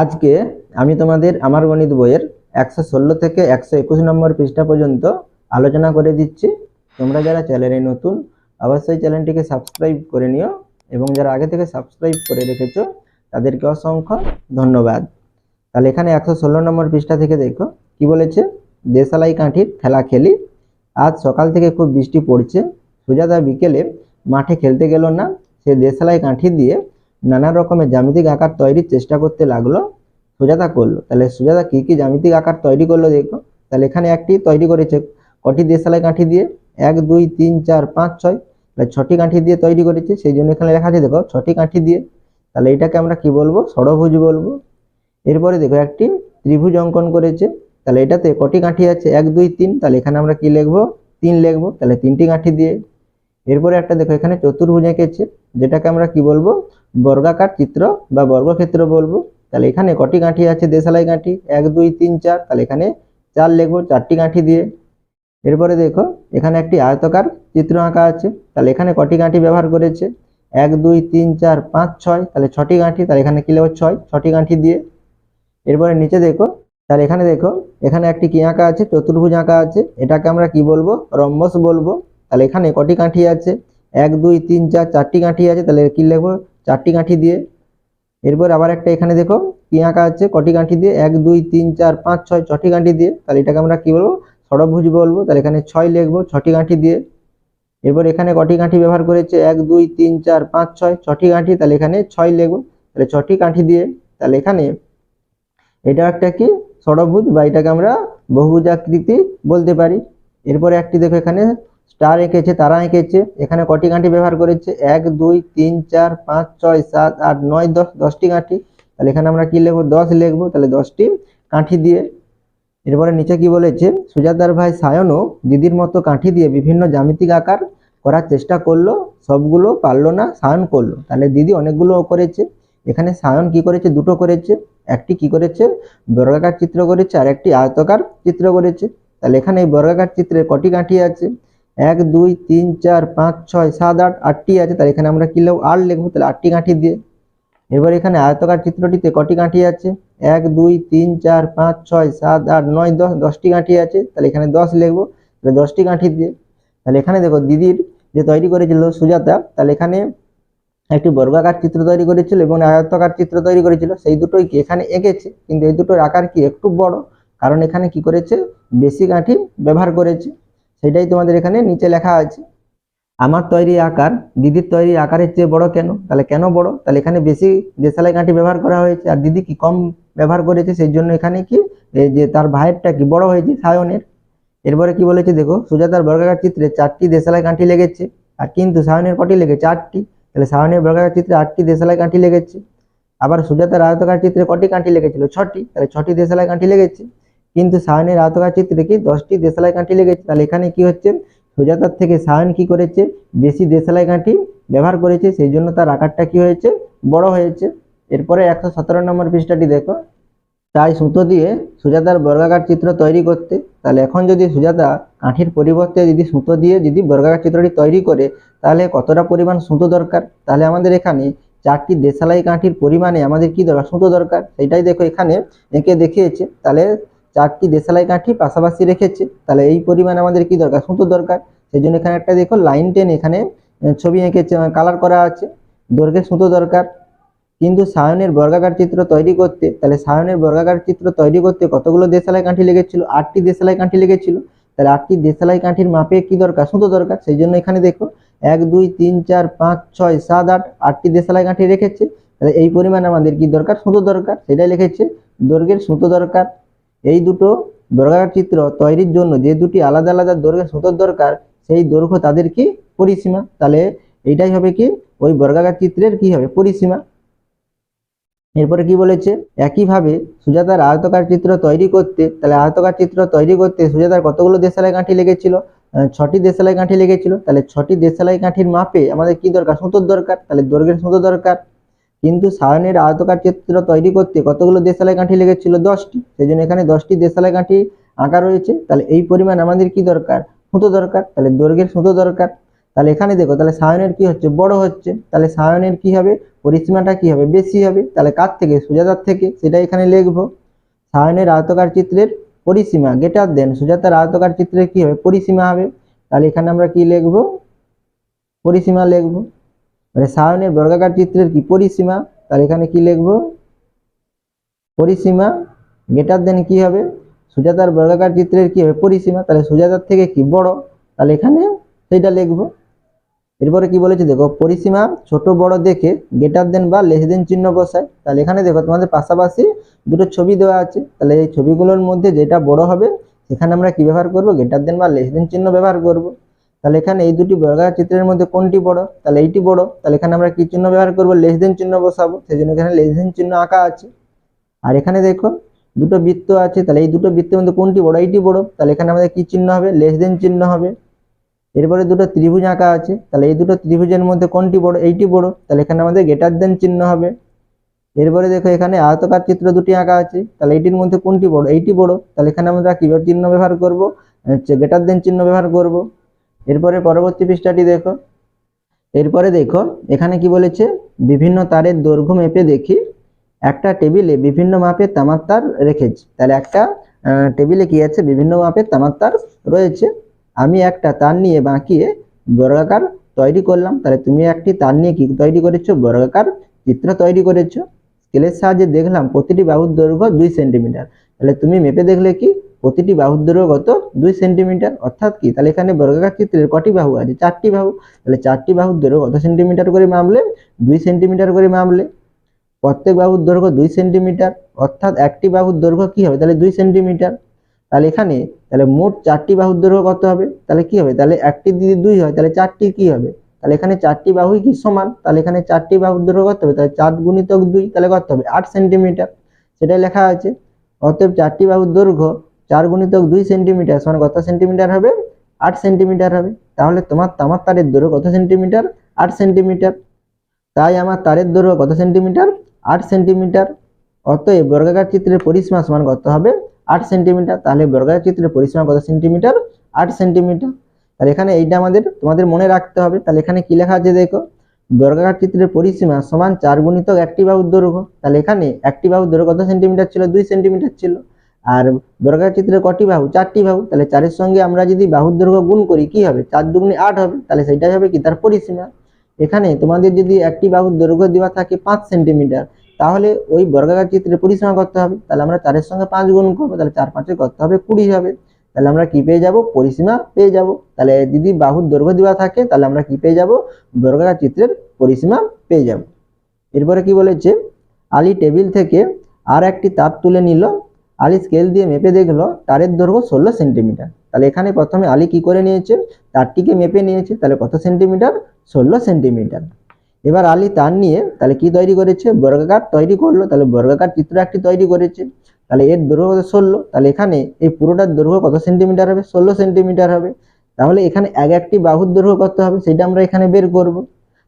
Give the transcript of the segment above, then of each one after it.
আজকে আমি তোমাদের আমার গণিত বইয়ের 116 থেকে 121 নম্বর পৃষ্ঠা পর্যন্ত আলোচনা করে দিচ্ছি। তোমরা যারা চ্যানেলে নতুন অবশ্যই চ্যানেলটিকে সাবস্ক্রাইব করে নিও এবং যারা আগে থেকে সাবস্ক্রাইব করে রেখেছো তাদেরকে অসংখ্য ধন্যবাদ। তাহলে এখানে 116 নম্বর পৃষ্ঠা থেকে দেখো কি বলেছে। দেশালাই কাঠির খেলা খেলি। আজ সকাল থেকে খুব বৃষ্টি পড়ছে। সুজাতা বিকেলে মাঠে খেলতে গেল না। সে দেশালাই কাঠি দিয়ে নানা রকমের জ্যামিতিক আকার তৈরির চেষ্টা করতে লাগলো। সুজাতা করলো। তাহলে সুজাতা কি কি জ্যামিতিক আকার তৈরি করলো দেখো। তাহলে এখানে একটি তৈরি করেছে কটি দেশালাই কাঠি দিয়ে, 1 2 3 4 5 6, তাহলে 6টি কাঠি দিয়ে তৈরি করেছে, সেই জন্য এখানে লেখা আছে দেখো 6টি কাঠি দিয়ে। তাহলে এটাকে আমরা কি বলবো, ষড়ভুজ বলবো। এরপরে দেখো একটি ত্রিভুজ অঙ্কন করেছে। তাহলে এটাতে কটি কাঠি আছে, 1 2 3, তাহলে এখানে আমরা কি লিখবো, 3 লিখবো, তাহলে 3টি কাঠি দিয়ে। এরপরে একটা দেখো এখানে চতুর্ভুজ এঁকেছে, যেটাকে আমরা কি বলবো, বর্গাকার চিত্র বা বর্গক্ষেত্র বলবো। তাহলে এখানে কটি কাঠি আছে, দেশালাই কাঠি 1 2 3 4, তাহলে এখানে 4 লিখবো, 4টি কাঠি দিয়ে। এরপরে দেখো এখানে একটি আয়তকার চিত্র আঁকা আছে। তাহলে এখানে কটি কাঠি ব্যবহার করেছে, 1 2 3 4 5 6, তাহলে 6টি কাঠি, তাহলে এখানে কি লিখবো, 6টি কাঠি দিয়ে। এরপরে নিচে দেখো, তাহলে এখানে দেখো এখানে একটি কি আঁকা আছে, চতুর্ভুজ আঁকা আছে, এটাকে আমরা কি বলবো, রম্বস বলবো। তাহলে এখানে কটি কাঠি আছে, 1 2 3 4, 4টি কাঠি আছে, তাহলে কি লিখবো, 4টি কাঠি দিয়ে। এরপর আবার একটা এখানে দেখো কি আঁকা আছে, কটি কাঠি দিয়ে, 1 2 3 4 5 6, 6টি কাঠি দিয়ে, তাহলে এটাকে আমরা কি বলবো, ষড়ভুজ বলবো। তাহলে এখানে 6 লিখবো, 6টি কাঠি দিয়ে। এরপর এখানে কটি কাঠি ব্যবহার করেছে, 1 2 3 4 5 6, 6টি কাঠি, তাহলে এখানে 6 লিখবো, তাহলে 6টি কাঠি দিয়ে। তাহলে এখানে এটা একটা কি ষড়ভুজ বা এটাকে আমরা বহুভুজাকৃতি বলতে পারি। এরপরে একটি দেখো এখানে স্টার এঁকেছে, তারা এঁকেছে, এখানে কটি কাঠি ব্যবহার করেছে, 1 2 3 4 5 6 7 8 9 10, 10টি কাঠি, তাহলে এখানে আমরা কি লিখবো, 10 লিখবো, তাহলে 10টি কাঠি দিয়ে। এরপরে নিচে কি বলেছে, সুজাতার ভাই সায়নও দিদির মতো কাঠি দিয়ে বিভিন্ন জ্যামিতিক আকার করার চেষ্টা করলো, সবগুলো পারলো না, সায়ন করলো। তাহলে দিদি অনেকগুলো করেছে, এখানে সায়ন কি করেছে, দুটো করেছে। একটি কি করেছে, বর্গাকার চিত্র করেছে, আর একটি আয়তাকার চিত্র করেছে। তাহলে এখানে এই বর্গাকার চিত্রে কটি কাঠি আছে, 1 2 3 4 5 6 7 8, 8টি আছে, তাহলে এখানে আমরা কি লিখবো, 8 লিখবো, তাহলে 8টি কাঠি দিয়ে। এবার এখানে আয়তাকার চিত্রটিতে কটি কাঠি আছে, 1 2 3 4 5 6 7 8 9 10, 10টি কাঠি আছে, তাহলে এখানে 10 লিখবো, তাহলে 10টি কাঠি দিয়ে। তাহলে এখানে দেখো দিদির যে তৈরি করেছিল সুজাতা, তাহলে এখানে একটি বর্গাকার চিত্র তৈরি করেছিল এবং আয়তাকার চিত্র তৈরি করেছিল, সেই দুটোই কি এখানে এঁকেছে, কিন্তু এই দুটোর আকার কি একটু বড়, কারণ এখানে কি করেছে, বেশি কাঠি ব্যবহার করেছে। সেটাই তোমাদের এখানে নিচে লেখা আছে। আমার তৈরি আকার দিদির তৈরি আকারের চেয়ে বড় কেন, তাহলে কেন বড়, তাহলে এখানে বেশি দেশালাই কাঠি ব্যবহার করা হয়েছে আর দিদি কি কম ব্যবহার করেছে, সেই জন্য এখানে কি এই যে তার ভাইয়েরটা কি বড় হয়েছে সায়নের। এরপরে কি বলেছে দেখো, সুজাতার বর্গাকার চিত্রে 4টি দেশালাই কাঠি লেগেছে, আর কিন্তু সায়নের কটি লেগেছে, 8টি, তাহলে সায়নের বর্গাকার চিত্রে 8টি দেশালাই কাঠি লেগেছে। আবার সুজাতার আয়তাকার চিত্রে কটি কাঠি লেগেছিল, 6টি, তাহলে 6টি দেশালাই কাঠি লেগেছে, কিন্তু সায়নের আয়তাকার চিত্রে কি 10টি দেশালাই কাঠি লেগেছে। তাহলে এখানে কি হচ্ছে, সুজাতার থেকে সায়ন কি করেছে, বেশি দেশালাই কাঠি ব্যবহার করেছে, সেই জন্য তার আকারটা কি হয়েছে, বড় হয়েছে। এরপরে 117 নম্বর পৃষ্ঠাটি দেখো, তাই সুতো দিয়ে সুজাতার বর্গাকার চিত্র তৈরি করতে। তাহলে এখন যদি সুজাতা কাঠির পরিবর্তে যদি সুতো দিয়ে যদি বর্গাকার চিত্রটি তৈরি করে, তাহলে কতটা পরিমাণ সুতো দরকার, তাহলে আমাদের এখানে 4টি দেশালাই কাঠির পরিমাণে আমাদের কি দরকার, সুতো দরকার। সেটাই দেখো এখানে এঁকে দেখিয়েছে। তাহলে 4টি দেশালাই কাঠি পাশাপাশি রেখেছে, তাহলে এই পরিমাণে আমাদের কি দরকার, সুতো দরকার। সেই জন্য এখানে একটা দেখো লাইন টেন এখানে ছবি এঁকেছে, কালার করা আছে, দৈর্ঘ্যের সুতো দরকার। কিন্তু সায়নের বর্গাকার চিত্র তৈরি করতে, তাহলে সায়নের বর্গাকার চিত্র তৈরি করতে কতগুলো দেশালাই কাঠি লেগেছিল, 8টি দেশালাই কাঠি লেগেছিল। তাহলে 8টি দেশালাই কাঠির মাপে কি দরকার, সুতো দরকার। সেই জন্য এখানে দেখো 1 2 3 4 5 6 7 8, 8টি দেশালাই কাঠি রেখেছে। তাহলে এই পরিমাণ আমাদের কি দরকার, সুতো দরকার, সেটাই লিখেছে, দৈর্ঘ্যের সুতো দরকার। এই দুটো বর্গাকার চিত্র তৈরির জন্য যে দুটি আলাদা আলাদা দৈর্ঘ্যের সুতোর দরকার, সেই দৈর্ঘ্য তাদের কি পরিসীমা। তাহলে এইটাই হবে কি ওই বর্গাকার চিত্রের কি হবে, পরিসীমা। এরপরে কি বলেছে, একইভাবে সুজাতার আয়তকার চিত্র তৈরি করতে, তাহলে আয়তকার চিত্র তৈরি করতে সুজাতার কতগুলো দেশালাই কাঠি লেগেছিল, 6টি দেশালাই কাঠি লেগেছিল। তাহলে 6টি দেশালাই কাঠির মাপে আমাদের কি দরকার, সুতোর দরকার, তাহলে দৈর্ঘ্যের সুতো দরকার। কিন্তু সায়নের আয়তকার চিত্র তৈরি করতে কতগুলো দেশালাই কাঠি লেগেছিল, 10টি, সেই জন্য এখানে 10টি দেশালাই কাঠি আঁকা রয়েছে। তাহলে এই পরিমাণ আমাদের কি দরকার, সুতো দরকার, তাহলে দৈর্ঘ্যের সুতো দরকার। তাহলে এখানে দেখো, তাহলে সায়নের কি হচ্ছে, বড় হচ্ছে, তাহলে সায়নের কি হবে, পরিসীমাটা কি হবে, বেশি হবে। তাহলে কার থেকে, সুজাতার থেকে, সেটা এখানে লিখবো। সায়নের আয়তকার চিত্রের পরিসীমা গ্রেটার দেন সুজাতার আয়তকার চিত্রের কি হবে, পরিসীমা হবে। তাহলে এখানে আমরা কি লিখবো, পরিসীমা লিখবো। মানে সায়নের বর্গাকার চিত্রের কি পরিসীমা, তাহলে এখানে কি লিখবো, পরিসীমা গ্রেটার দেন কি হবে, সুজাতার বর্গাকার চিত্রের কি হবে, পরিসীমা। তাহলে সুজাতার থেকে কি বড়, তাহলে এখানে সেইটা লিখবো। এরপরে কি বলেছে দেখো, পরিসীমা ছোট বড় দেখে গ্রেটার দেন বা লেস দেন চিহ্ন বসায়। তাহলে এখানে দেখো তোমাদের পাশাপাশি দুটো ছবি দেওয়া আছে, তাহলে এই ছবিগুলোর মধ্যে যেটা বড় হবে সেখানে আমরা কি ব্যবহার করব, গ্রেটার দেন বা লেস দেন চিহ্ন ব্যবহার করব। তাহলে এখানে এই দুটি বর্গাকার চিত্রের মধ্যে কোনটি বড়, তাহলে এইটি বড়, তাহলে এখানে আমরা কি চিহ্ন ব্যবহার করব, লেস দেন চিহ্ন বসাবো, সেই জন্য এখানে লেস দেন চিহ্ন আঁকা আছে। আর এখানে দেখো দুটো বৃত্ত আছে, তাহলে এই দুটো বৃত্তের মধ্যে কোনটি বড়, এইটি বড়, তাহলে এখানে আমাদের কি চিহ্ন হবে, লেস দেন চিহ্ন হবে। এরপরে দুটো ত্রিভুজ আঁকা আছে, তাহলে এই দুটো ত্রিভুজের মধ্যে কোনটি বড়, এইটি বড়, তাহলে এখানে আমাদের গ্রেটার দেন চিহ্ন হবে। এরপরে দেখো এখানে আয়তকার চিত্র দুটি আঁকা আছে, তাহলে এইটির মধ্যে কোনটি বড়, এইটি বড়, তাহলে এখানে আমরা কি চিহ্ন ব্যবহার করব, গ্রেটার দেন চিহ্ন ব্যবহার করব। এরপরে পরবর্তী পৃষ্ঠাটি দেখো, এরপরে দেখো এখানে কি বলেছে, বিভিন্ন তারের দৈর্ঘ্য মেপে দেখি একটা টেবিলে বিভিন্ন মাপের তামার তার রেখেছি। তাহলে একটা টেবিলে কি আছে, বিভিন্ন মাপের তামার তার রয়েছে। আমি একটা তার নিয়ে বাঁকিয়ে বর্গাকার তৈরি করলাম। তাহলে তুমি একটি তার নিয়ে কি তৈরি করেছো, বর্গাকার চিত্র তৈরি করেছো। স্কেলের সাহায্যে দেখলাম প্রতিটি বাহুর দৈর্ঘ্য 2 সেন্টিমিটার। তাহলে তুমি মেপে দেখলে কি প্রতিটি বাহুর দৈর্ঘ্য কত, 2 সেন্টিমিটার। অর্থাৎ কি, তাহলে এখানে বর্গাকার চিত্রের কটি বাহু আছে, 4টি বাহু। তাহলে 4টি বাহুর দৈর্ঘ্য কত সেন্টিমিটার করে মাপলে, 2 সেন্টিমিটার করে মাপলে। প্রত্যেক বাহুর দৈর্ঘ্য 2 সেন্টিমিটার, অর্থাৎ একটি বাহুর দৈর্ঘ্য কি হবে, তাহলে 2 সেন্টিমিটার। তাহলে এখানে তাহলে মোট 4টি বাহুর দৈর্ঘ্য কত হবে, তাহলে কি হবে, তাহলে একটি যদি 2 হয় তাহলে 4টি কি হবে, তাহলে এখানে 4টি বাহুই কি সমান। তাহলে এখানে 4টি বাহুর দৈর্ঘ্য কত হবে, তাহলে 4 গুণিতক 2, তাহলে কত হবে, 8 সেন্টিমিটার। সেটাই লেখা আছে। অতএব 4টি বাহুর দৈর্ঘ্য 4 গুণিতক 2 সেন্টিমিটার সমান কত সেন্টিমিটার হবে, 8 সেন্টিমিটার হবে। তাহলে তোমার তামার তারের দৈর্ঘ্য কত সেন্টিমিটার, 8 সেন্টিমিটার। তাই আমার তারের দৈর্ঘ্য কত সেন্টিমিটার, 8 সেন্টিমিটার। অতএব বর্গাকার চিত্রের পরিসীমা সমান কত হবে, 8 সেন্টিমিটার। তাহলে বর্গাকার চিত্রের পরিসীমা কত সেন্টিমিটার, 8 সেন্টিমিটার। তাহলে এখানে এইটা তোমাদের মনে রাখতে হবে। তাহলে এখানে কি লেখা আছে দেখো, বর্গাকার চিত্রের পরিসীমা সমান 4 গুণিতক একটি বাহুর দৈর্ঘ্য। তাহলে এখানে একটি বাহুর দৈর্ঘ্য কত সেন্টিমিটার ছিল, 2 সেন্টিমিটার ছিল। আর বর্গাকার চিত্রের কটি বাহু, 4টি বাহু। তাহলে 4-এর সঙ্গে আমরা যদি বাহুর দৈর্ঘ্য গুণ করি কি হবে, 4 দুগুণে 8 হবে। তাহলে সেইটাই হবে কি, তার পরিসীমা। এখানে তোমাদের যদি একটি বাহুর দৈর্ঘ্য দেওয়া থাকে 5 সেন্টিমিটার, তাহলে ওই বর্গাকার চিত্রের পরিসীমা করতে হবে। তাহলে আমরা 4-এর সঙ্গে 5 গুণ করবো, তাহলে 4-5 করতে হবে 20 হবে। তাহলে আমরা কি পেয়ে যাব, পরিসীমা পেয়ে যাব। তাহলে যদি বাহুর দৈর্ঘ্য দেওয়া থাকে তাহলে আমরা কি পেয়ে যাব, বর্গাকার চিত্রের পরিসীমা পেয়ে যাব। এরপরে কি বলেছে, আলী টেবিল থেকে আর একটি তার তুলে নিল। আলী স্কেল দিয়ে মেপে দেখলো তারের দৈর্ঘ্য 16 সেন্টিমিটার। তাহলে এখানে প্রথমে আলী কি করে নিয়েছে, তারটিকে মেপে নিয়েছে। তাহলে কত সেন্টিমিটার, 16 সেন্টিমিটার। এবার আলী তার নিয়ে তাহলে কি তৈরি করেছে, বর্গাকার তৈরি করলো। তাহলে বর্গাকার চিত্র একটি তৈরি করেছে। তাহলে এর দৈর্ঘ্য কত, 16। তাহলে এখানে এই পুরোটার দৈর্ঘ্য কত সেন্টিমিটার হবে, 16 সেন্টিমিটার হবে। তাহলে এখানে একটি বাহুর দৈর্ঘ্য কত হবে সেটা আমরা এখানে বের করব।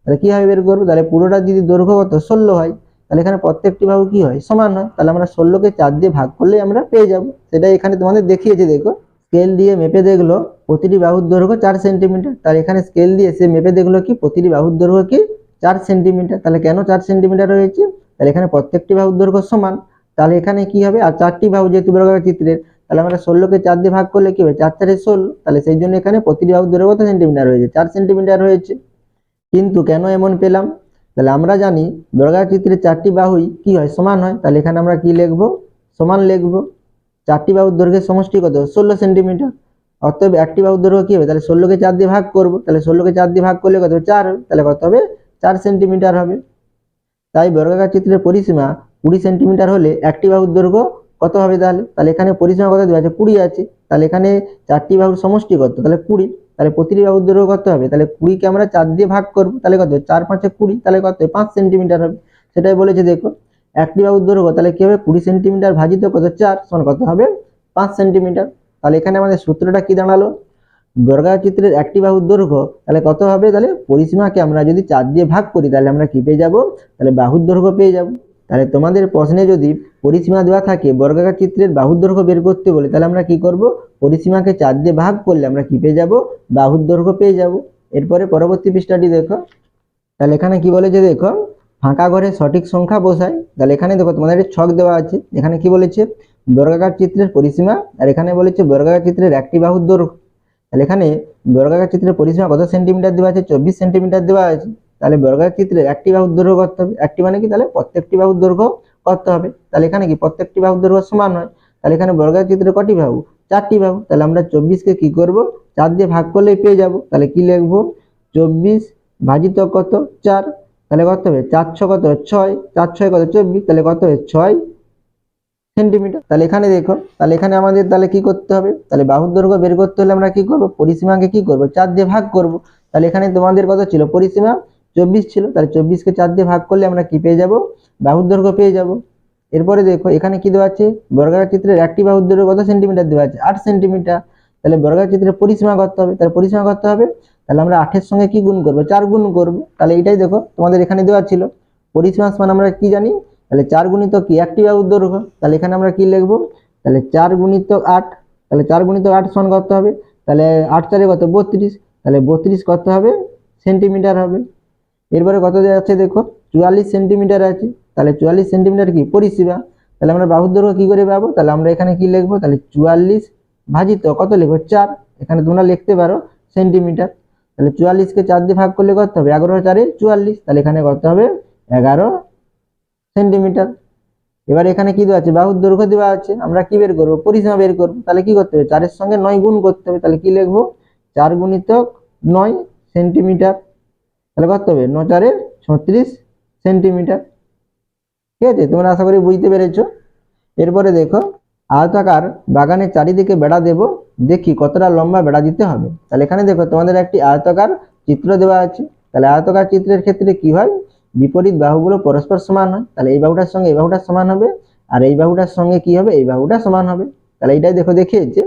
তাহলে কিভাবে বের করবো, তাহলে পুরোটা যদি দৈর্ঘ্য কত 16 হয়, তাহলে এখানে প্রত্যেকটি বাহু কি হয়, সমান হয়। তাহলে আমরা 16কে 4 দিয়ে ভাগ করলে আমরা পেয়ে যাব। সেটাই এখানে তোমাদের দেখিয়েছে। দেখো স্কেল দিয়ে মেপে দেখলো প্রতিটি বাহুর দৈর্ঘ্য 4 সেন্টিমিটার। তাহলে এখানে স্কেল দিয়ে সে মেপে দেখলো কি প্রতিটি বাহুর দৈর্ঘ্য কি 4 সেন্টিমিটার। তাহলে কেন 4 সেন্টিমিটার হয়েছে, তাহলে এখানে প্রত্যেকটি বাহুর দৈর্ঘ্য সমান। তাহলে এখানে কি হবে, আর 4টি বাহু যেহেতু বর্গাকার চিত্রের, তাহলে আমরা 16কে 4 দিয়ে ভাগ করলে কি হবে, 4-4-16। তাহলে সেই জন্য এখানে প্রতিটি বাহুর দৈর্ঘ্য কত সেন্টিমিটার হয়েছে, 4 সেন্টিমিটার হয়েছে। কিন্তু কেন এমন পেলাম, তাহলে আমরা জানি বর্গাকার চিত্রের 4টি বাহুই কি হয়, সমান হয়। তাহলে এখানে আমরা কি লিখবো, সমান লিখবো। 4টি বাহুর দৈর্ঘ্যের সমষ্টি কত, 16 সেন্টিমিটার। অতএব একটি বাহুর দৈর্ঘ্য কি হবে, তাহলে 16কে 4 দিয়ে ভাগ করবো। তাহলে 16কে 4 দিয়ে ভাগ করলে কত হবে, 4 হবে। তাহলে কত হবে, 4 সেন্টিমিটার হবে। তাই বর্গাকার চিত্রের পরিসীমা 20 সেন্টিমিটার হলে একটি বাহুর দৈর্ঘ্য কত হবে, তাহলে তাহলে এখানে পরিসীমা কত দেওয়া আছে, 20 আছে। তাহলে এখানে 4টি বাহুর সমষ্টি কত, তাহলে 20। তাহলে প্রতিটি বাহুর দৈর্ঘ্য কত হবে, তাহলে 20কে আমরা 4 দিয়ে ভাগ করবো। তাহলে কত, 4-5-এ 20, তাহলে কত 5 সেন্টিমিটার হবে। সেটাই বলেছে। দেখো একটি বাহুর দৈর্ঘ্য তাহলে কি হবে, 20 সেন্টিমিটার ভাজিত কত 4 সমান কত হবে, 5 সেন্টিমিটার। তাহলে এখানে আমাদের সূত্রটা কি দাঁড়ালো, বর্গাকার চিত্রের একটি বাহুর দৈর্ঘ্য তাহলে কত হবে, তাহলে পরিসীমাকে আমরা যদি 4 দিয়ে ভাগ করি তাহলে আমরা কি পেয়ে যাব, তাহলে বাহুর দৈর্ঘ্য পেয়ে যাব। তাহলে তোমাদের প্রশ্নে যদি পরিসীমা দেওয়া থাকে বর্গাকার চিত্রের বাহুর দৈর্ঘ্য বের করতে বলে, তাহলে আমরা কি করব, পরিসীমাকে 4 দিয়ে ভাগ করলে আমরা কি পেয়ে যাব, বাহুর দৈর্ঘ্য পেয়ে যাব। এরপরে পরবর্তী পৃষ্ঠাটি দেখো, তাহলে এখানে কি বলেছে দেখো, ফাঁকা ঘরে সঠিক সংখ্যা বসাই। তাহলে এখানে দেখো তোমাদের একটি ছক দেওয়া আছে, এখানে কি বলেছে বর্গাকার চিত্রের পরিসীমা, আর এখানে বলেছে বর্গাকার চিত্রের একটি বাহুর দৈর্ঘ্য। তাহলে এখানে বর্গাকার চিত্রের পরিসীমা কত সেন্টিমিটার দেওয়া আছে, 24 সেন্টিমিটার দেওয়া আছে। তাহলে বর্গাকার চিত্রের একটি বাহুর দৈর্ঘ্য করতে হবে, একটি মানে কি, তাহলে প্রত্যেকটি বাহুর দৈর্ঘ্য করতে হবে। তাহলে এখানে কি প্রত্যেকটি বাহুর দৈর্ঘ্য সমান হয়, তাহলে এখানে বর্গাকার চিত্রের কটি বাহু, 4টি বাহু। তাহলে আমরা 24কে কি করব, 4 দিয়ে ভাগ করলেই পেয়ে যাব। তাহলে কি লিখবো, 24 ভাজিত কত 4, তাহলে কত হবে 4 6 কত 6, 4 6 কত 24, তাহলে কত হবে 6 সেন্টিমিটার। তাহলে এখানে দেখো, তাহলে এখানে আমাদের তাহলে কি করতে হবে, তাহলে বাহুর দৈর্ঘ্য বের করতে হলে আমরা কি করব, পরিসীমাকে কি করব 4 দিয়ে ভাগ করব। তাহলে এখানে তোমাদের কত ছিল, পরিসীমা 24 ছিল, তাহলে 24কে 4 দিয়ে ভাগ করলে আমরা কি পেয়ে যাব, বাহুর দৈর্ঘ্য পেয়ে যাব। এরপরে দেখো এখানে কি দেওয়া আছে, বর্গাকার চিত্রের একটি বাহুর দৈর্ঘ্য কত সেন্টিমিটার দেওয়া আছে, 8 সেন্টিমিটার। তাহলে বর্গাকার চিত্রের পরিসীমা করতে হবে, তাহলে পরিসীমা করতে হবে, তাহলে আমরা 8 এর সঙ্গে কি গুণ করব, 4 গুণ করব। তাহলে এইটাই দেখো তোমাদের এখানে দেওয়া ছিল, পরিসীমা সমান আমরা কি জানি, তাহলে 4 গুণিতক কি, একটি বাহুর দৈর্ঘ্য। তাহলে এখানে আমরা কি লিখব, তাহলে 4 গুণিতক 8, তাহলে 4 গুণিতক 8 সমান করতে হবে, তাহলে 8 4 কত 32, তাহলে 32 করতে হবে সেন্টিমিটার হবে। এরপরে কত দেওয়া আছে দেখো, 44 সেন্টিমিটার আছে। তাহলে 44 সেন্টিমিটার কি পরিসীমা, তাহলে আমরা বাহুর দৈর্ঘ্য কি করে পাবো, তাহলে আমরা এখানে কি লিখবো, তাহলে 44 ভাজিত কত লিখবো 4, এখানে তোমরা লিখতে পারো সেন্টিমিটার। তাহলে 44কে 4 দিয়ে ভাগ করলে কত হবে, 11 4 44, তাহলে এখানে কত হবে 11 সেন্টিমিটার। এবার এখানে কি দেওয়া আছে, বাহুর দৈর্ঘ্য দেওয়া আছে, আমরা কি বের করবো, পরিসীমা বের করবো। তাহলে কি করতে হবে, 4 এর সঙ্গে 9 গুণ করতে হবে। তাহলে কি লিখবো, 4 গুণিতক 9 সেন্টিমিটার, তাহলে কত হবে 9 4 36 সেন্টিমিটার। ঠিক আছে, তোমরা আশা করি বুঝতে পেরেছো। এরপরে দেখো, আয়তাকার বাগানের চারিদিকে বেড়া দেব, দেখি কতটা লম্বা বেড়া দিতে হবে। তাহলে এখানে দেখো তোমাদের একটি আয়তাকার চিত্র দেওয়া আছে। তাহলে আয়তাকার চিত্রের ক্ষেত্রে কি হয়, বিপরীত বাহুগুলো পরস্পর সমান হয়। তাহলে এই বাহুটার সঙ্গে এই বাহুটা সমান হবে, আর এই বাহুটার সঙ্গে কি হবে, এই বাহুটা সমান হবে। তাহলে এইটাই দেখো দেখিয়েছে,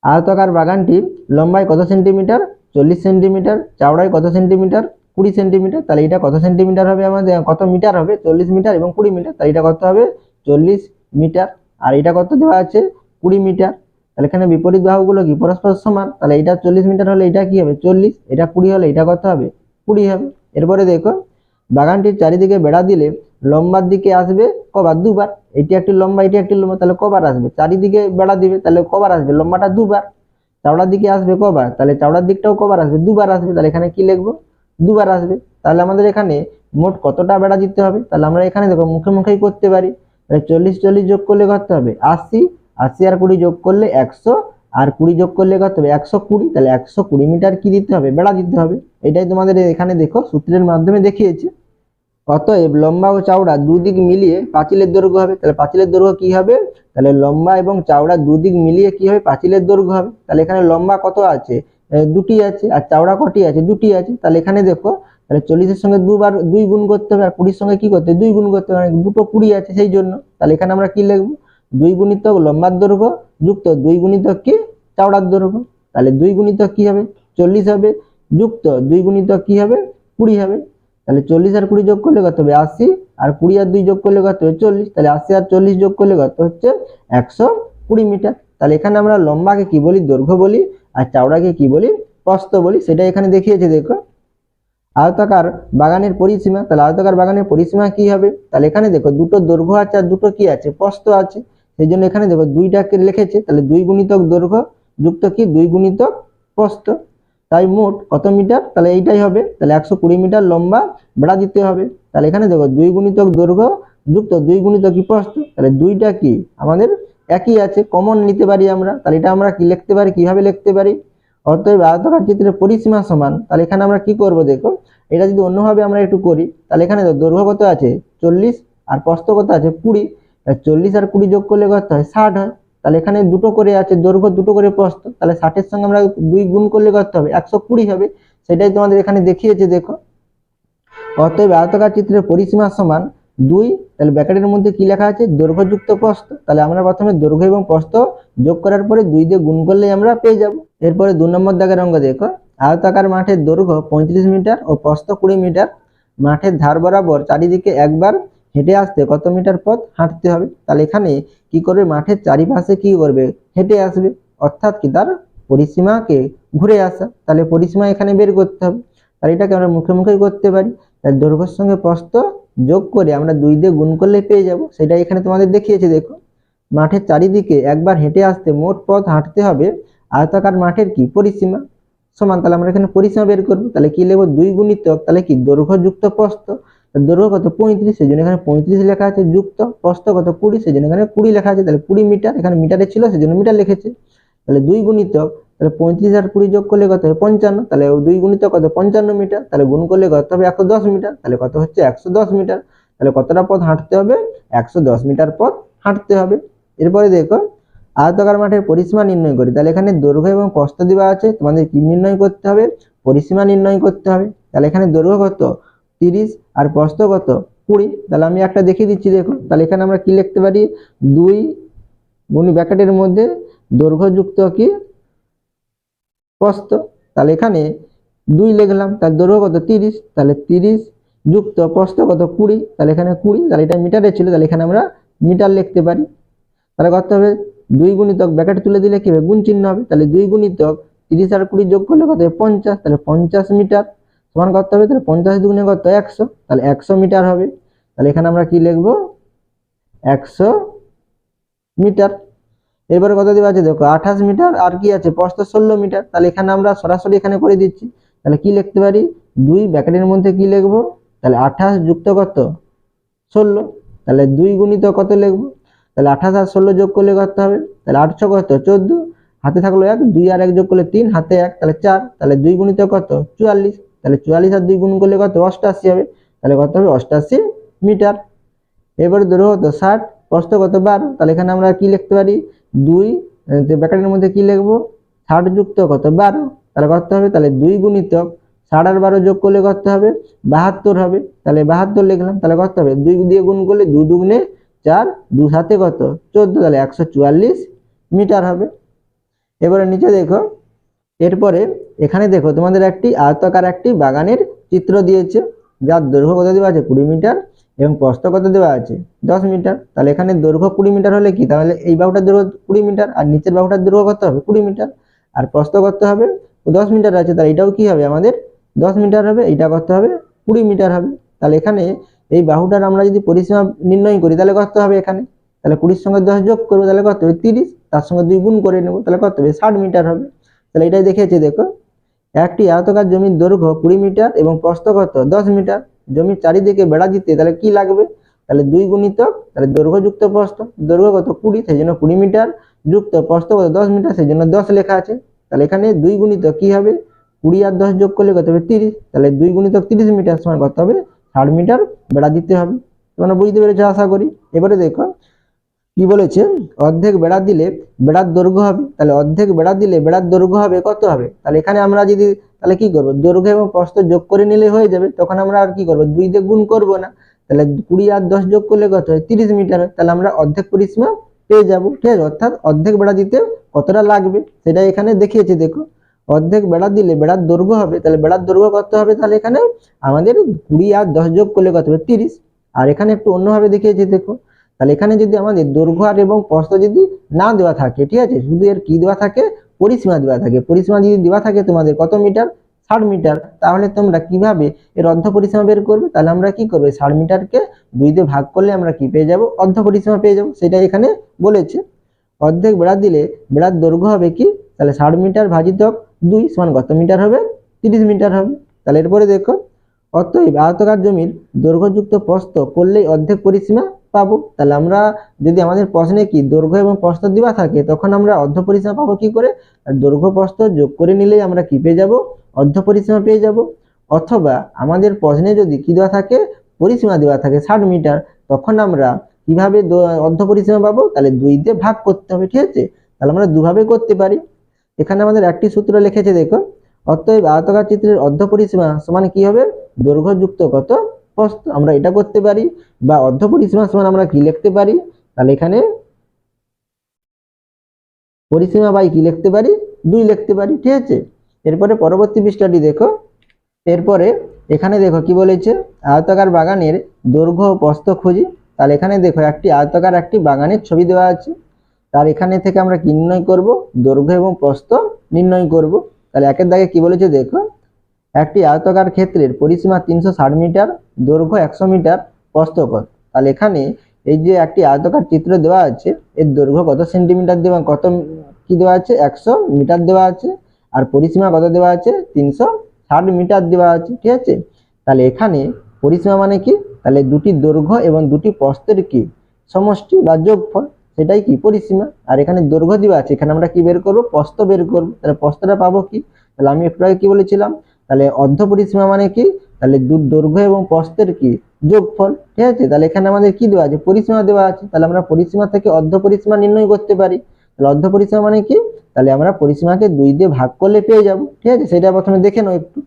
আয়তাকার বাগানটি লম্বায় কত সেন্টিমিটার, 40 সেন্টিমিটার, চওড়ায় কত সেন্টিমিটার, 20 সেন্টিমিটার। তাহলে এটা কত সেন্টিমিটার হবে, আমাদের কত মিটার হবে, 40 মিটার এবং 20 মিটার। তাহলে এটা কত হবে 40 মিটার, আর এটা কত দেওয়া আছে 20 মিটার। তাহলে এখানে বিপরীত বাহুগুলো কি পরস্পর সমান, তাহলে এটা 40 মিটার হলে এটা কি হবে 40, এটা 20 হলে এটা কত হবে 20 হবে। এরপরে দেখো, বাগানটির চারিদিকে বেড়া দিলে লম্বার দিকে আসবে কবার, দুবার। এটি একটি লম্বা, এটি একটি লম্বা, তাহলে কবার আসবে, চারিদিকে বেড়া দিবে তাহলে কবার আসবে, লম্বাটা দুবার। চওড়ার দিকে আসবে কবার, তাহলে চওড়ার দিকটাও কবার আসবে, দুবার আসবে। তাহলে এখানে কি লিখবো, দুবার আসবে। তাহলে আমাদের এখানে মোট কতটা বেড়া দিতে হবে, তাহলে আমরা এখানে দেখো মুখে মুখেই করতে পারি। তাহলে 40 40 যোগ করলে কত হবে 80, 80 আর 20 যোগ করলে 100, আর 20 যোগ করলে কত হবে 120। তাহলে 120 মিটার কি দিতে হবে, বেড়া দিতে হবে। এটাই তোমাদের এখানে দেখো সূত্রের মাধ্যমে দেখিয়েছি। অতএব লম্বা ও চওড়া দুদিক মিলিয়ে পাঁচিলের দৈর্ঘ্য হবে। তাহলে পাঁচিলের দৈর্ঘ্য কি হবে, তাহলে লম্বা এবং চওড়া দুদিক মিলিয়ে কি হবে, পাঁচিলের দৈর্ঘ্য হবে। তাহলে এখানে লম্বা কত আছে, দুটি আছে, আর চওড়া কটি আছে, দুটি আছে। তাহলে এখানে দেখো, তাহলে 40-এর সঙ্গে দুবার 2 গুণ করতে হবে, আর 20-এর সঙ্গে কি করতে হবে 2 গুণ করতে হবে, দুটো 20 আছে সেই জন্য। তাহলে এখানে আমরা কি লিখবো, 2 গুণিতক লম্বার দৈর্ঘ্য যুক্ত 2 গুণিতক কি চওড়ার দৈর্ঘ্য। তাহলে 2 গুণিতক কি হবে 40 হবে, যুক্ত 2 গুণিতক কি হবে 20 হবে। তাহলে 40 আর 20 যোগ করলে কত হবে 80, আর 20 আর 2 যোগ করলে কত হবে 40। তাহলে 80 আর 40 যোগ করলে কত হচ্ছে 120 মিটার। তাহলে এখানে আমরা লম্বাকে কি বলি, দৈর্ঘ্য বলি, আর চওড়াকে কি বলি, প্রস্থ বলি। সেটা এখানে দেখিয়েছে দেখো। আয়তাকার বাগানের পরিসীমা, তাহলে আয়তাকার বাগানের পরিসীমা কি হবে, তাহলে এখানে দেখো দুটো দৈর্ঘ্য আছে আর দুটো কি আছে, প্রস্থ আছে। সেই জন্য এখানে দেখো 2টাকে লিখেছে, তাহলে 2 গুণিতক দৈর্ঘ্য যুক্ত কি 2 গুণিতক প্রস্থ। তাই মোট কত মিটার, তাহলে এইটাই হবে। তাহলে 120 মিটার লম্বা বেড়া দিতে হবে। তাহলে এখানে দেখো 2 গুণিতক দৈর্ঘ্য যুক্ত 2 গুণিতক কি প্রস্থ। তাহলে দুইটা কি আমাদের একই আছে, কমন নিতে পারি আমরা। তাহলে এটা আমরা কি লিখতে পারি, কিভাবে লিখতে পারি, অতএব আয়তাকার চিত্রের পরিসীমা সমান। তাহলে এখানে আমরা কি করব দেখো, এটা যদি অন্যভাবে আমরা একটু করি, তাহলে এখানে দৈর্ঘ্য কত আছে 40, আর প্রস্থ কত আছে 20। 40 আর 20 যোগ করলে কত হয় 60 হয়। তাহলে এখানে দুটো করে আছে দৈর্ঘ্য, দুটো করে প্রস্থ। তাহলে 60-এর সঙ্গে আমরা 2 গুণ করলে কত হবে 120 হবে। সেটাই তোমাদের এখানে দেখিয়েছে দেখো। অতএব আয়তাকার চিত্রের পরিসীমা সমান 2। তাহলে ব্র্যাকেটের মধ্যে কি লেখা আছে, দৈর্ঘ্য যুক্ত প্রস্থ। তাহলে আমরা প্রথমে দৈর্ঘ্য এবং প্রস্থ যোগ করার পরে 2 দিয়ে গুণ করলেই আমরা পেয়ে যাব। এরপরে 2 নম্বর দাগের অঙ্ক দেখো, আয়তাকার মাঠের দৈর্ঘ্য 35 মিটার ও প্রস্থ 20 মিটার। মাঠের ধার বরাবর চারিদিকে একবার হেঁটে আসতে কত মিটার পথ হাঁটতে হবে। তাহলে এখানে কি করবে, মাঠের চারিপাশে কি করবে, হেঁটে আসবে, অর্থাৎ কি তার পরিসীমাকে ঘুরে আসা, তাহলে পরিসীমা এখানে বের করতে হবে। তাহলে এটাকে আমরা মুখে মুখেই করতে পারি। তাহলে দৈর্ঘ্যের সঙ্গে প্রস্থ যোগ করে আমরা 2 দিয়ে গুণ করলে পেয়ে যাব। সেটা এখানে তোমাদের দেখিয়েছি দেখো। মাঠের চারিদিকে একবার হেঁটে আসতে মোট পথ হাঁটতে হবে আয়তাকার মাঠের কি পরিসীমা সমান, তাহলে আমরা এখানে পরিসীমা বের করবো। তাহলে কি লিখবো, 2 গুণিতক তাহলে কি দৈর্ঘ্য যুক্ত প্রস্থ। দৈর্ঘ্য কত 35, সেই জন্য এখানে 35 লেখা আছে, যুক্ত প্রস্থ কত 20, সেই জন্য এখানে 20 লেখা আছে। তাহলে 20 মিটার, এখানে মিটারে ছিল সেই জন্য মিটার লিখেছে। তাহলে 2 গুণিতক, তাহলে 35 আর 20 যোগ করলে কত হবে 55, তাহলে 2 গুণিতক কত 55 মিটার, তাহলে গুণ করলে কত হবে 110 মিটার, তাহলে কত হচ্ছে 110 মিটার। তাহলে কতটা পথ হাঁটতে হবে, 110 মিটার পথ হাঁটতে হবে। এরপরে দেখো আয়তাকার মাঠের পরিসীমা নির্ণয় করি। তাহলে এখানে দৈর্ঘ্য এবং প্রস্থ দেওয়া আছে, তোমাদের কি নির্ণয় করতে হবে, পরিসীমা নির্ণয় করতে হবে। তাহলে এখানে দৈর্ঘ্য কত 30 আর প্রস্থ কত 20। তাহলে আমি একটা দেখিয়ে দিচ্ছি দেখো। তাহলে এখানে আমরা কি লিখতে পারি, 2 গুণি ব্র্যাকেটের মধ্যে দৈর্ঘ্য যুক্ত কি প্রস্থ। তাহলে এখানে 2 লিখলাম, তার দৈর্ঘ্য কত 30, তাহলে 30 যুক্ত প্রস্থ কত 20, তাহলে এখানে 20, তাহলে এটা মিটারে ছিল, তাহলে এখানে আমরা মিটার লিখতে পারি। তাহলে কত হবে, 2 গুণিতক ব্র্যাকেট তুলে দিলে কি হবে, গুণ চিহ্ন হবে। তাহলে 2 গুণিতক 30 আর 20 যোগ করলে কত হবে 50, তাহলে 50 মিটার সমান কত হবে, তাহলে 50 দুগুণে কত 100, তাহলে 100 মিটার হবে। তাহলে এখানে আমরা কি লিখব, 100 মিটার। এবারে কত দেওয়া আছে দেখো, 28 মিটার আর কি আছে প্রস্থ 16 মিটার। তাহলে এখানে আমরা সরাসরি এখানে করে দিচ্ছি। তাহলে কি লিখতে পারি, 2 ব্র্যাকেটের মধ্যে কি লিখবো, তাহলে 28 যুক্ত কত 16, তাহলে 2 গুণিত কত লিখবো, তাহলে 28 আর 16 যোগ করলে কত হবে, তাহলে 800 কত 14, হাতে থাকলো 1, 2 আর 1 যোগ করলে 3, হাতে 1, তাহলে 4, তাহলে 2 গুণিত কত 44, তাহলে 44 আর 2 গুণ করলে কত 88 হবে, তাহলে কত হবে 88 মিটার। এবারে দৈর্ঘ্য কত 60, প্রস্থ কত 12, তাহলে এখানে আমরা কি লিখতে পারি, 2 ব্র্যাকেটের মধ্যে কি লিখবো 60 যুক্ত কত 12, তাহলে কত হবে, তাহলে 2 গুণিতক 60 আর 12 যোগ করলে কত হবে 72 হবে, তাহলে 72 লিখলাম। তাহলে কত হবে, 2 দিয়ে গুণ করলে 2 দুগুণে 4, 2 সাথে কত 14, তাহলে 144 মিটার হবে। এবারে নিচে দেখো, এরপরে এখানে দেখো তোমাদের একটি আয়তাকার একটি বাগানের চিত্র দিয়েছে, যার দৈর্ঘ্য কত দেওয়া আছে 20 মিটার এবং প্রস্থ কত দেওয়া আছে 10 মিটার। তাহলে এখানে দৈর্ঘ্য 20 মিটার হলে কি, তাহলে এই বাহুটার দৈর্ঘ্য 20 মিটার আর নিচের বাহুটার দৈর্ঘ্য কত হবে 20 মিটার, আর প্রস্থ কত হবে 10 মিটার আছে, তাহলে এটাও কি হবে আমাদের 10 মিটার হবে, এটা কত হবে 20 মিটার হবে। তাহলে এখানে এই বাহুটার আমরা যদি পরিসীমা নির্ণয় করি তাহলে কত হবে, এখানে তাহলে 20 সঙ্গে 10 যোগ করবো, তাহলে কত হবে 30, তার সঙ্গে 2 গুণ করে নেবো, তাহলে কত হবে 60 মিটার হবে। তাহলে এটাই দেখিয়েছে দেখো, একটি আয়তাকার জমির দৈর্ঘ্য 20 মিটার এবং প্রস্থ কত 10 মিটার, জমির চারিদিকে বেড়া দিতে তাহলে কি লাগবে, তাহলে 2 গুণিতক তাহলে দৈর্ঘ্য যুক্ত প্রস্থ, দৈর্ঘ্য কত 20, সেই জন্য 20 মিটার যুক্ত প্রস্থ কত 10 মিটার, সেই জন্য 10 লেখা আছে। তাহলে এখানে 2 গুণিতক কি হবে, 20 আর 10 যোগ করলে কত হবে 30, তাহলে 2 গুণিতক 30 মিটার সমান কত হবে 60 মিটার বেড়া দিতে হবে। তোমরা বুঝতে পেরেছো আশা করি। এবারে দেখো কি বলেছে, অর্ধেক বেড়া দিলে বেড়ার দৈর্ঘ্য হবে, তাহলে অর্ধেক বেড়া দিলে বেড়ার দৈর্ঘ্য হবে কত হবে, তাহলে এখানে আমরা যদি তাহলে কি করব, দৈর্ঘ্য এবং প্রস্থ যোগ করে নিলে হয়ে যাবে, তখন আমরা আর কি করব 2 দিয়ে গুণ করব না, তাহলে 20 আর 10 যোগ করলে কত হয় 30 মিটার হয়, তাহলে আমরা অর্ধেক পরিসীমা পেয়ে যাব। ঠিক আছে, অর্থাৎ অর্ধেক বেড়া দিতে কতটা লাগবে সেটা এখানে দেখিয়েছে দেখো। অর্ধেক বেড়া দিলে বেড়ার দৈর্ঘ্য হবে, তাহলে বেড়ার দৈর্ঘ্য কত হবে, তাহলে এখানে আমাদের 20 আর 10 যোগ করলে কত হবে 30, আর এখানে একটু অন্যভাবে দেখিয়েছে দেখো। তাহলে এখানে যদি আমাদের দৈর্ঘ্য আর এবং প্রস্থ যদি না দেওয়া থাকে, ঠিক আছে, শুধু এর কি দেওয়া থাকে পরিসীমা দেওয়া থাকে, পরিসীমা যদি দেওয়া থাকে তোমাদের কত মিটার 60 মিটার, তাহলে তোমরা কিভাবে এর অর্ধ পরিসীমা বের করবে, তাহলে আমরা কি করবে 60 মিটারকে 2 দিয়ে ভাগ করলে আমরা কি পেয়ে যাব, অর্ধ পরিসীমা পেয়ে যাব, সেটা এখানে বলেছে। অর্ধেক বেড়া দিলে বেড়ার দৈর্ঘ্য হবে কি, তাহলে 60 মিটার ভাজিতক 2 সমান কত মিটার হবে 30 মিটার হবে। তাহলে এরপরে দেখো, অতএব আয়তাকার জমির দৈর্ঘ্যযুক্ত প্রস্থ করলেই অর্ধেক পরিসীমা পাবো। তাহলে আমরা যদি আমাদের প্রশ্নে কি দৈর্ঘ্য এবং প্রস্থ দেওয়া থাকে, তখন আমরা অর্ধ পরিসীমা পাবো কি করে, আর দৈর্ঘ্য প্রস্থ যোগ করে নিলেই আমরা কি পেয়ে যাব, অর্ধ পরিসীমা পেয়ে যাব। অথবা আমাদের প্রশ্নে যদি কি দেওয়া থাকে, পরিসীমা দেওয়া থাকে 60 মিটার, তখন আমরা কিভাবে অর্ধ পরিসীমা পাবো, তাহলে 2 দিয়ে ভাগ করতে হবে। ঠিক আছে, তাহলে আমরা দুভাবে করতে পারি। এখানে আমাদের একটি সূত্র লিখেছে দেখো, অতএব আয়তাকার চিত্রের অর্ধ পরিসীমা সমান কি হবে, দৈর্ঘ্য যুক্ত কত প্রস্থ, আমরা এটা করতে পারি। বা অর্ধ পরিসীমা সমান আমরা কি লিখতে পারি, তাহলে এখানে পরিসীমা বাই কি লিখতে পারি 2 লিখতে পারি। ঠিক আছে, এরপরে পরবর্তী পৃষ্ঠাটি দেখো। এরপরে এখানে দেখো কি বলেছে, আয়তাকার বাগানের দৈর্ঘ্য ও প্রস্থ খুঁজি। তাহলে এখানে দেখো একটি আয়তাকার একটি বাগানের ছবি দেওয়া আছে, তার এখানে থেকে আমরা কি নির্ণয় করব, দৈর্ঘ্য এবং প্রস্থ নির্ণয় করব। তাহলে একের দাগে কি বলেছে দেখো, একটি আয়তাকার ক্ষেত্রের পরিসীমা 360 মিটার, দৈর্ঘ্য 100 মিটার, প্রস্থ কত। তাহলে এখানে এই যে একটি আয়তাকার চিত্র দেওয়া আছে, এর দৈর্ঘ্য কত সেন্টিমিটার দেওয়া, কত কি দেওয়া আছে 100 মিটার দেওয়া আছে, আর পরিসীমা কত দেওয়া আছে 360 মিটার দেওয়া আছে, ঠিক আছে। তাহলে এখানে পরিসীমা মানে কি, তাহলে দুটি দৈর্ঘ্য এবং দুটি প্রস্থের কি সমষ্টি বা যোগফল, সেটাই কি পরিসীমা। আর এখানে দৈর্ঘ্য দেওয়া আছে, এখানে আমরা কি বের করব, প্রস্থ বের করব। তাহলে প্রস্থটা পাবো কি, তাহলে আমি একটু আগে কি বলেছিলাম, তাহলে অর্ধ পরিসীমা মানে কি, তাহলে দৈর্ঘ্য এবং প্রস্থের কি যোগফল, ঠিক আছে। তাহলে এখানে আমাদের কি দেওয়া আছে, পরিসীমা দেওয়া আছে, তাহলে আমরা পরিসীমা থেকে অর্ধ পরিসীমা নির্ণয় করতে পারি। তাহলে অর্ধ পরিসীমা মানে কি, তাহলে আমরা পরিসীমাকে 2 দিয়ে ভাগ করলে পেয়ে যাব, ঠিক আছে। সেটা প্রথমে দেখে নাও একটু।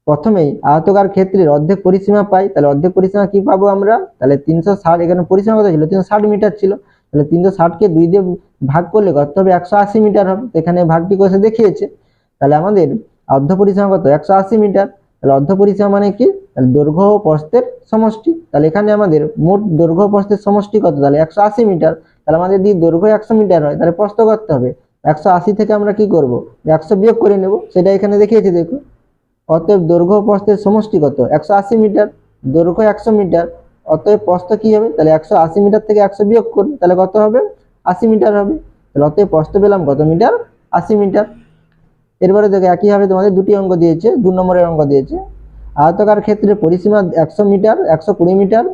প্রথমেই আয়তকার ক্ষেত্রের অর্ধেক পরিসীমা পাই, তাহলে অর্ধেক পরিসীমা কি পাবো আমরা, তাহলে 360, এখানে পরিসীমা কত ছিল 360 মিটার ছিল, তাহলে 360 কে 2 দিয়ে ভাগ করলে কত হবে 180 মিটার হবে। এখানে ভাগটি করে দেখিয়েছে। তাহলে আমাদের অর্ধ পরিসীমা কত 180 মিটার। তাহলে অর্ধ পরিসীমা মানে কি, তাহলে দৈর্ঘ্য ও প্রস্থের সমষ্টি। তাহলে এখানে আমাদের মোট দৈর্ঘ্য প্রস্থের সমষ্টি কত, তাহলে 180 মিটার। তাহলে আমাদের যদি দৈর্ঘ্য 100 মিটার হয়, তাহলে প্রস্থ করতে হবে 180 থেকে আমরা কি করব 100 বিয়োগ করে নেব, সেটা এখানে দেখিয়েছি দেখো। অতএব দৈর্ঘ্য প্রস্থের সমষ্টি কত 180 মিটার, দৈর্ঘ্য 100 মিটার, অতএব প্রস্থ কি হবে, তাহলে 180 মিটার থেকে 100 বিয়োগ করুন, তাহলে কত হবে 80 মিটার হবে। তাহলে অতএব প্রস্থ পেলাম কত মিটার, 80 মিটার। এরপরে দেখো একইভাবে তোমাদের দুটি অঙ্ক দিয়েছে, 2 নম্বরের অঙ্ক দিয়েছে। আয়তাকার ক্ষেত্রে পরিসীমা 100 মিটার, 120 মিটার,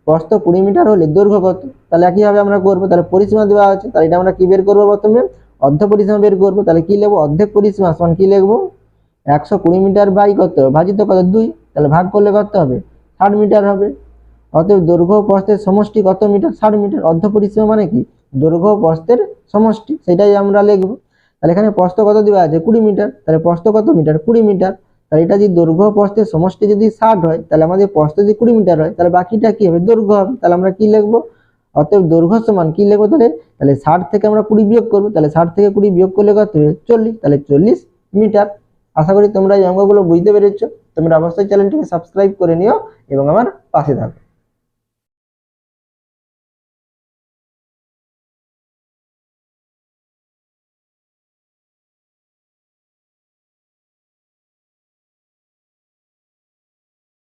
প্রস্থ 20 মিটার হলে দৈর্ঘ্য কত। তাহলে একইভাবে আমরা করবো, তাহলে পরিসীমা দেওয়া আছে, তাহলে এটা আমরা কি বের করবো, প্রথমে অর্ধ পরিসীমা বের করবো। তাহলে কি লিখবো, অর্ধেক পরিসীমা সমান কি লিখবো 120 মিটার বাই কত ভাজিত কত 2, তাহলে ভাগ করলে কত হবে 60 মিটার হবে। অতএব দৈর্ঘ্য প্রস্থের সমষ্টি কত মিটার, 60 মিটার। অর্ধ পরিসীমা মানে কি, দৈর্ঘ্য প্রস্থের সমষ্টি, সেটাই আমরা লিখবো। তাহলে এখানে প্রস্থ কত দেওয়া আছে 20 মিটার, তাহলে প্রস্থ কত মিটার 20 মিটার। তাহলে এটা যদি দৈর্ঘ্য প্রস্থের সমষ্টি যদি 60 হয়, তাহলে আমাদের প্রস্থ যদি 20 মিটার হয়, তাহলে বাকিটা কি হবে দৈর্ঘ্য হবে। তাহলে আমরা কি লিখবো, অতএব দৈর্ঘ্য সমান কি লিখবো, তাহলে 60 থেকে আমরা 20 বিয়োগ করবো, তাহলে 60 থেকে 20 বিয়োগ করলে কত হবে 40, তাহলে 40 মিটার। আশা করি তোমরা এই অঙ্কগুলো বুঝতে পেরেছো। তোমরা অবশ্যই চ্যানেলটিকে সাবস্ক্রাইব করে নিও এবং আমার পাশে থাকো।